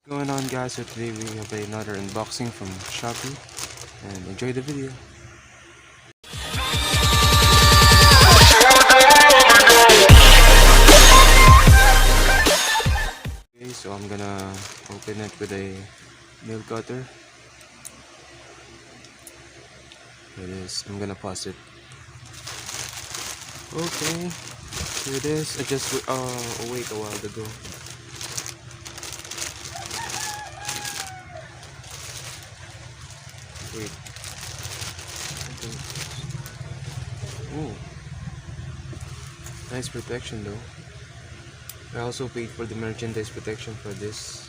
Going on, guys? So today we have another unboxing from Shopee, and enjoy the video. Okay, so I'm gonna open it with a nail cutter. Here it is. I'm gonna pause it. Okay, here it is. I just wait a while ago. Wait. Oh, nice protection though. I also paid for the merchandise protection for this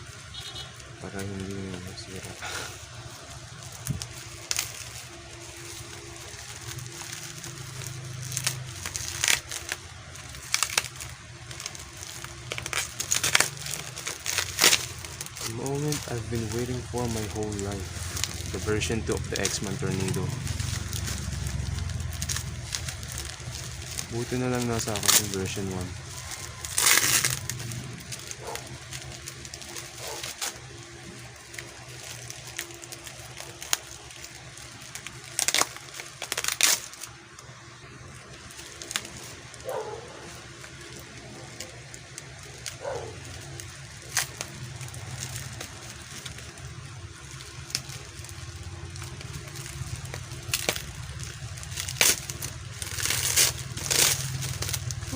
para hindi masira. The moment I've been waiting for my whole life. The version 2 of the X-Man Tornado. Buti na lang nasa akin yung version 1.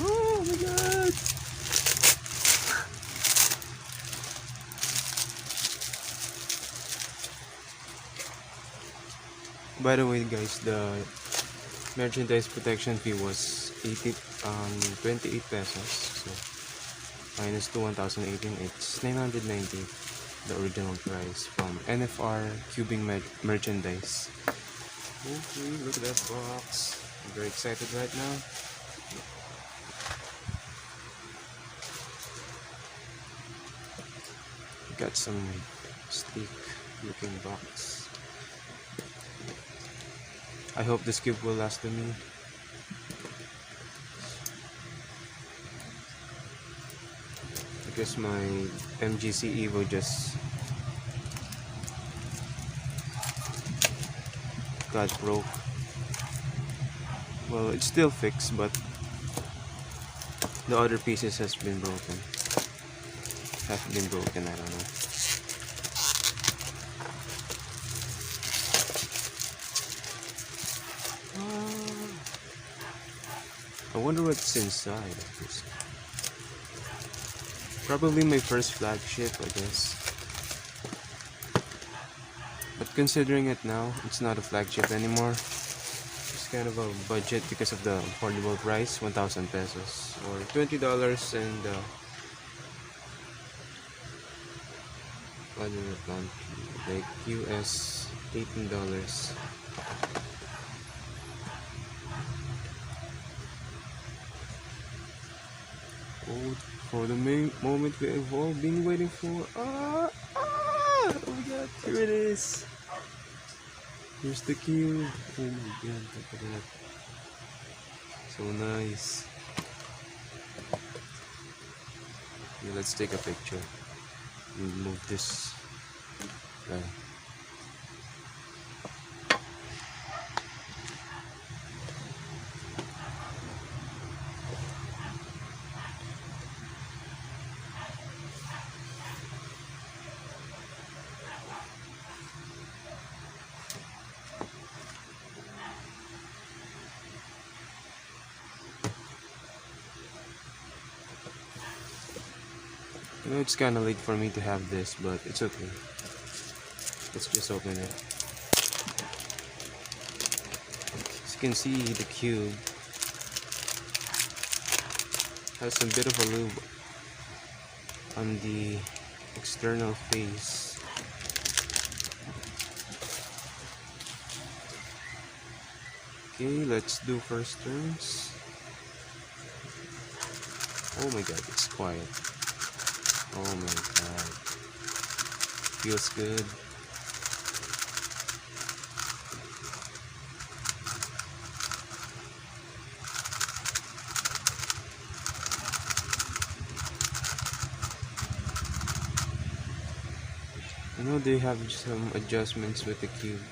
Oh my god! By the way, guys, the merchandise protection fee was 28 pesos. So minus to 1,018, it's 990, the original price from NFR Cubing merchandise. Okay, look at that box. I'm very excited right now. Got some sleek looking box. I hope this cube will last to me. Because my MGC Evo just got broke. Well, it's still fixed, but the other pieces has been broken. I don't know. I wonder what's inside of this. Probably my first flagship, I guess. But considering it now, it's not a flagship anymore. It's kind of a budget because of the affordable price, 1,000 pesos or $20 and like US $18. Oh, for the main moment we have all been waiting for. Oh my god, here it is. Here's the cube. Oh my god, look at that. So nice. Okay, let's take a picture. Move this guy. I know it's kind of late for me to have this, but it's okay. Let's just open it. As you can see, the cube has a bit of a lube on the external face. Okay, let's do first turns. Oh my god, it's quiet. Oh my god. Feels good. I know they have some adjustments with the cube,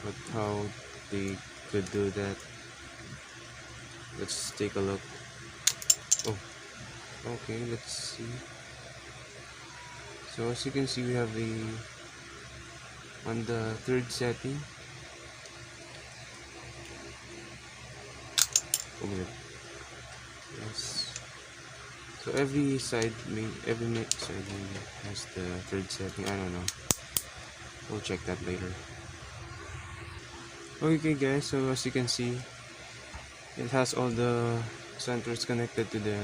but how they could do that? Let's take a look. Oh, okay, let's see. So as you can see, we have on the third setting. Oh my god. Yes. So every side has the third setting. I don't know. We'll check that later. Okay guys, so as you can see, it has all the sensors connected to the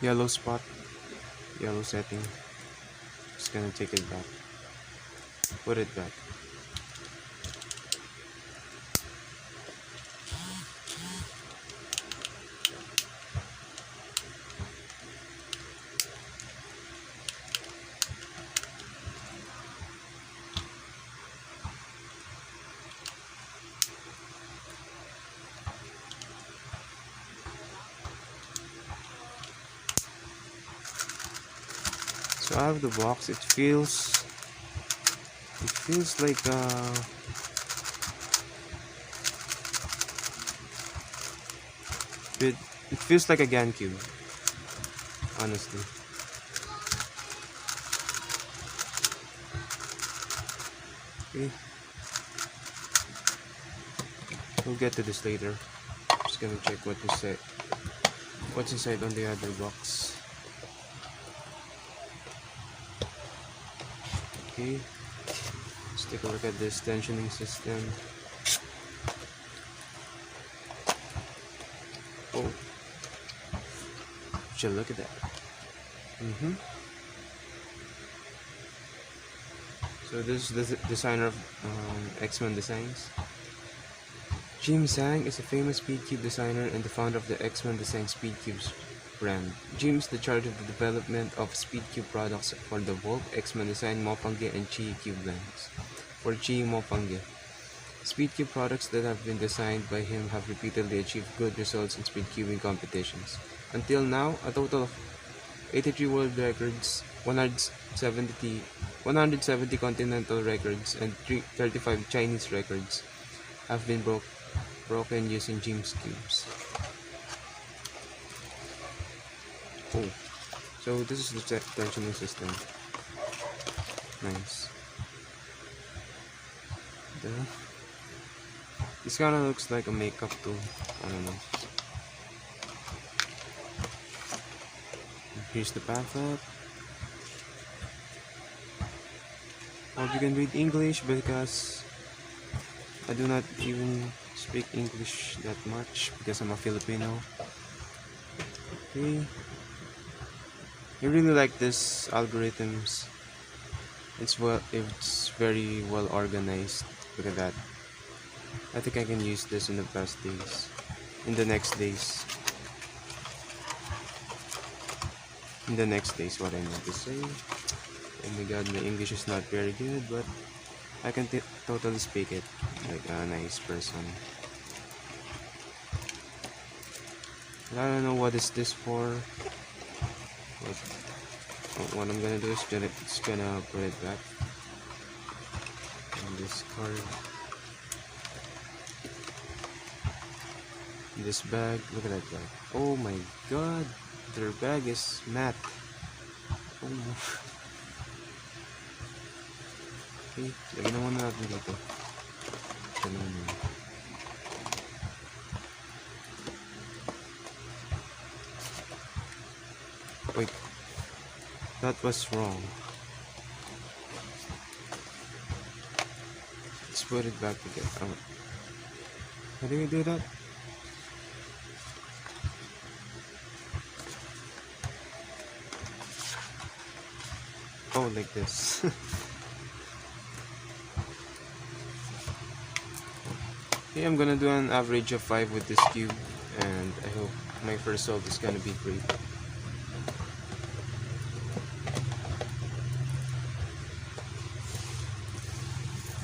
yellow setting. Just gonna take it back. Put it back. So out of the box, it feels like it feels like a GaNCube, honestly. Okay, we'll get to this later. Just gonna check what's inside on the other box. Okay, let's take a look at this tensioning system. Oh, should look at that. So this is the designer of X-Men Designs. Jim Zhang is a famous speedcube designer and the founder of the X-Men Design Speedcubes brand. Jim is the charge of the development of speedcube products for the Volt, X-Men Design, Mopangge, and QiYi cube lines. For QiYi Mopangge, speedcube products that have been designed by him have repeatedly achieved good results in speedcubing competitions. Until now, a total of 83 world records, 170 continental records, and 35 Chinese records have been broken using Jim's cubes. Oh, so this is the tensioning system. Nice. This kind of looks like a makeup tool. I don't know. Here's the path up. Hope you can read English because I do not even speak English that much because I'm a Filipino. Okay. I really like this algorithms. It's very well organized. Look at that. I think I can use this in the next days. What I meant to say. Oh my god, my English is not very good, but I can totally speak it like a nice person. I don't know what is this for. What I'm gonna do is just gonna put it back on this card. This bag, look at that bag. Oh my god, their bag is matte. Oh no. Okay, lagyan na muna natin dito. Wait, that was wrong. Let's put it back together. How do you do that? Oh, like this. Okay, I'm gonna do an average of 5 with this cube, and I hope my first result is gonna be great.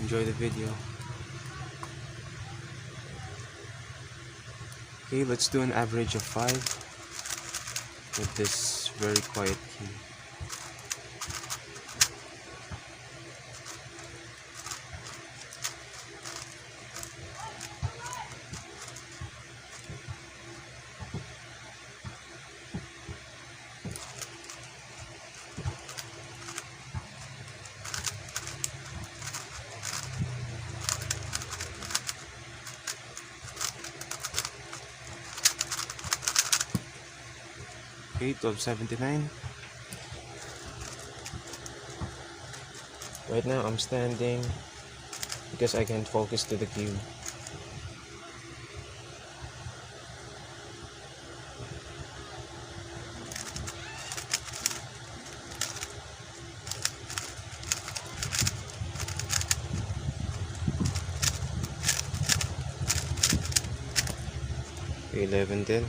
Enjoy the video. Okay, let's do an average of 5 with this very quiet key. Okay, 1279. Right now I'm standing because I can't focus to the cube. Okay, 1110.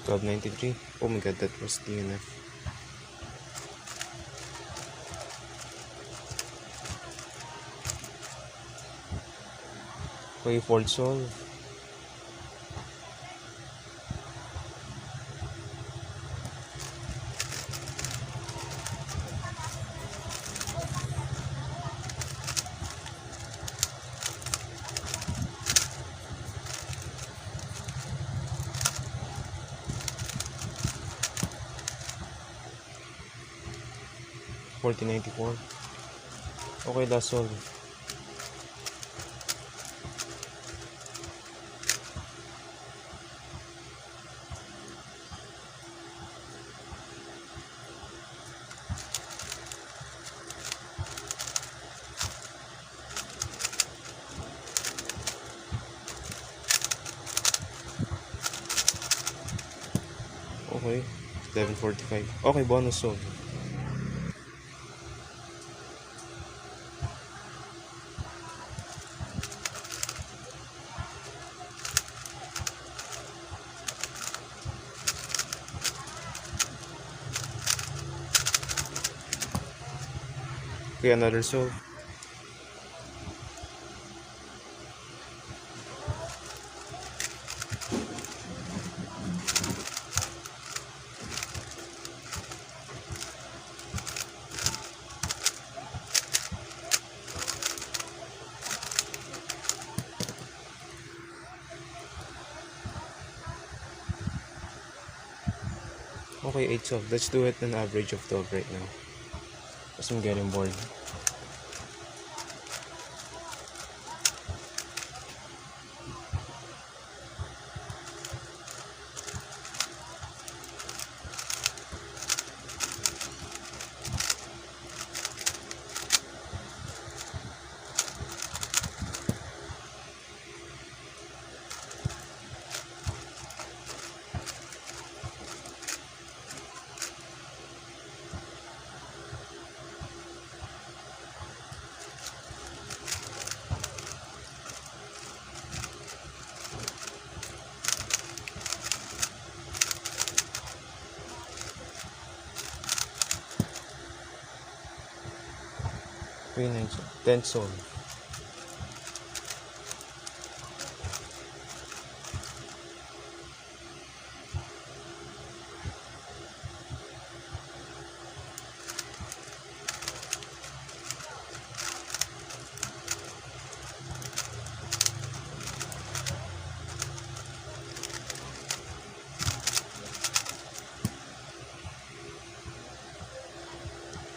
$12.93. Oh my god, that was DNF. Okay, fold solve. $14.94. Okay, last solve. Okay, 11.45. Okay, bonus solve. Okay, another solve. Okay, 8 solve. Let's do it an average of 12 right now. Because I'm getting bored. Okay, 9 solve. 10 solve.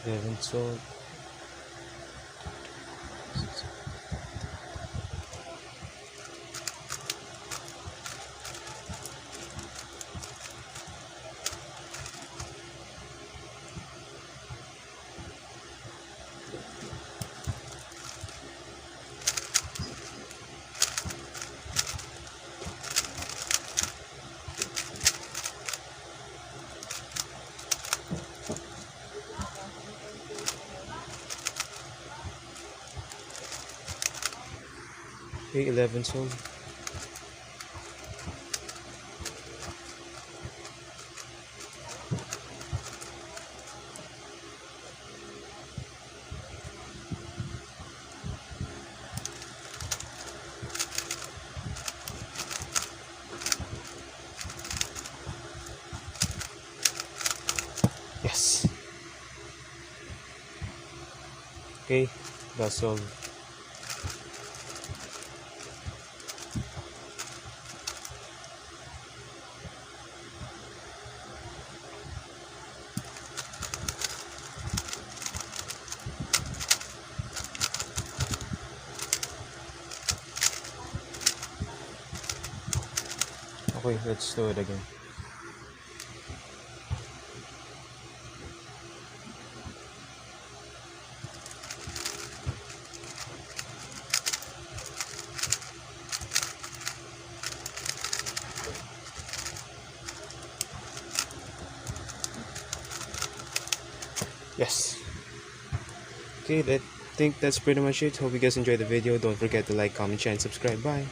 Eleven solve. Okay, 11 sold. Yes. Okay, that's all. Okay, let's do it again. Yes. Okay, I think that's pretty much it. Hope you guys enjoyed the video. Don't forget to like, comment, share, and subscribe. Bye.